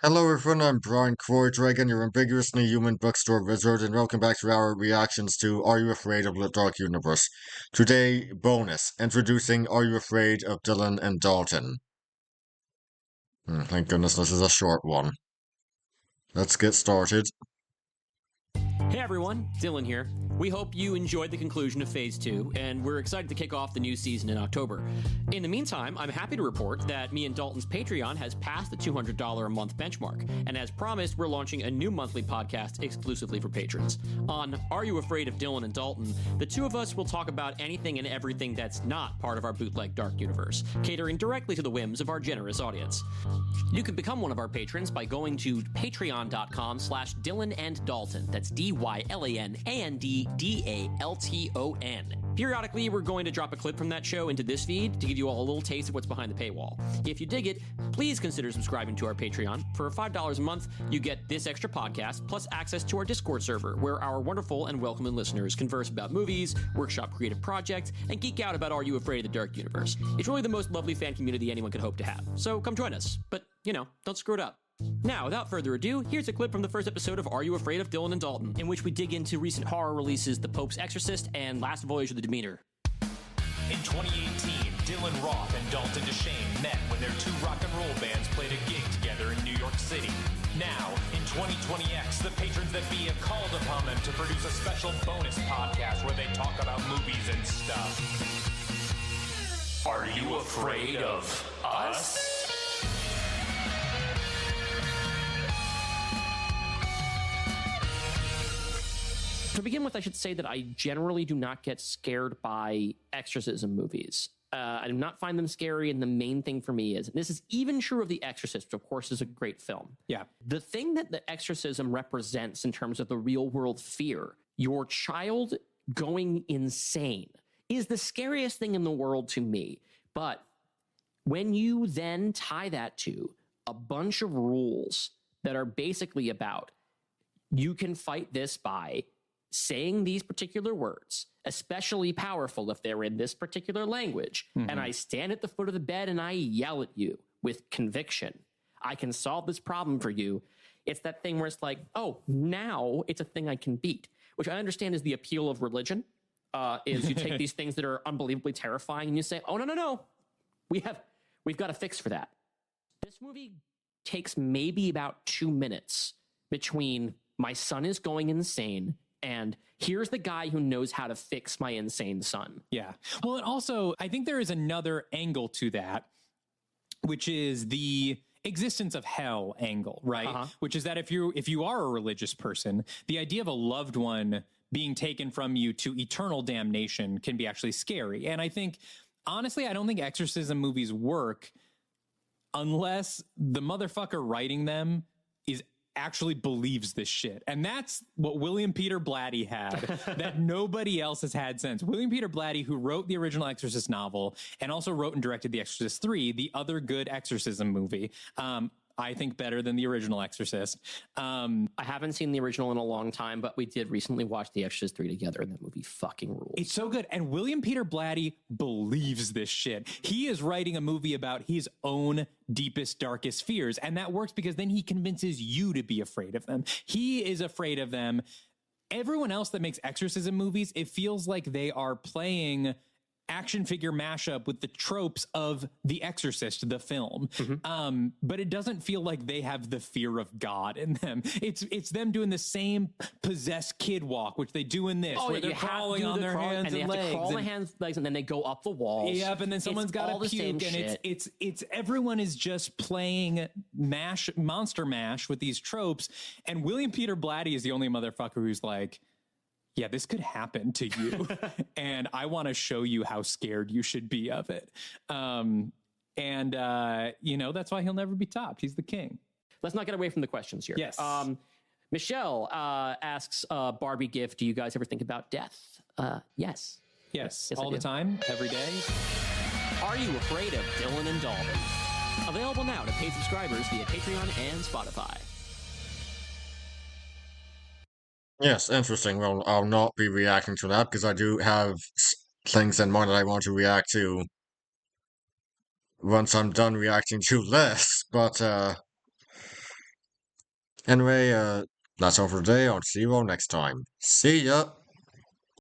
Hello everyone, I'm Bryan CroiDragon, your ambiguously human bookstore wizard, and welcome back to our reactions to Are You Afraid of the Dark Universe? Today, bonus, introducing Are You Afraid of Dylan and Dalton? Thank goodness this is a short one. Let's get started. Hey everyone, Dylan here. We hope you enjoyed the conclusion of Phase 2, and we're excited to kick off the new season in October. In the meantime, I'm happy to report that me and Dalton's Patreon has passed the $200 a month benchmark, and as promised, we're launching a new monthly podcast exclusively for patrons. On Are You Afraid of Dylan and Dalton, the two of us will talk about anything and everything that's not part of our bootleg dark universe, catering directly to the whims of our generous audience. You can become one of our patrons by going to patreon.com/Dylan and Dalton. That's DYLANANDDALTON. Periodically, we're going to drop a clip from that show into this feed to give you all a little taste of what's behind the paywall. If you dig it, please consider subscribing to our Patreon. For $5 a month, you get this extra podcast, plus access to our Discord server, where our wonderful and welcoming listeners converse about movies, workshop creative projects, and geek out about Are You Afraid of the Dark Universe. It's really the most lovely fan community anyone could hope to have. So come join us. But, don't screw it up. Now, without further ado, here's a clip from the first episode of Are You Afraid of Dylan and Dalton, in which we dig into recent horror releases The Pope's Exorcist and Last Voyage of the Demeter. In 2018, Dylan Roth and Dalton DeShane met when their two rock and roll bands played a gig together in New York City. Now, in 2020X, the patrons that be have called upon them to produce a special bonus podcast where they talk about movies and stuff. Are you afraid of us? To begin with, I should say that I generally do not get scared by exorcism movies. I do not find them scary, and the main thing for me is, and this is even true of The Exorcist, which of course is a great film. Yeah. The thing that the exorcism represents in terms of the real world fear, your child going insane, is the scariest thing in the world to me. But when you then tie that to a bunch of rules that are basically about, you can fight this by saying these particular words, especially powerful if they're in this particular language, and I stand at the foot of the bed and I yell at you with conviction, I can solve this problem for you. It's that thing where it's like, oh, now it's a thing I can beat, which I understand is the appeal of religion, is you take these things that are unbelievably terrifying and you say, oh, no, we've got a fix for that. This movie takes maybe about 2 minutes between my son is going insane and here's the guy who knows how to fix my insane son. Yeah. Well, and also, I think there is another angle to that, which is the existence of hell angle, right? Which is that if you are a religious person, the idea of a loved one being taken from you to eternal damnation can be actually scary. And I think, honestly, I don't think exorcism movies work unless the motherfucker writing them is actually believes this shit. And that's what William Peter Blatty had that nobody else has had since. William Peter Blatty, who wrote the original Exorcist novel and also wrote and directed The Exorcist 3, the other good exorcism movie. I think better than the original Exorcist. I haven't seen the original in a long time, but we did recently watch The Exorcist 3 together, and that movie fucking rules. It's so good. And William Peter Blatty believes this shit. He is writing a movie about his own deepest, darkest fears. And that works because then he convinces you to be afraid of them. He is afraid of them. Everyone else that makes exorcism movies, it feels like they are playing action figure mashup with the tropes of The Exorcist, the film. But it doesn't feel like they have the fear of God in them. It's them doing the same possessed kid walk, which they do in this, where they're crawling on their hands and legs. And they have to crawl on their hands, legs, and then they go up the walls. Yep, and then someone's got to puke, and it's everyone is just playing monster mash with these tropes, and William Peter Blatty is the only motherfucker who's like, yeah, this could happen to you. And I want to show you how scared you should be of it. That's why he'll never be topped. He's the king. Let's not get away from the questions here. Yes. Michelle asks, Barbie gift, do you guys ever think about death? Yes. Yes, all the time, every day. Are You Afraid of Dylan and Dalton? Available now to paid subscribers via Patreon and Spotify. Yes, interesting. Well, I'll not be reacting to that because I do have things in mind that I want to react to once I'm done reacting to this, but Anyway, that's all for today. I'll see you all next time. See ya!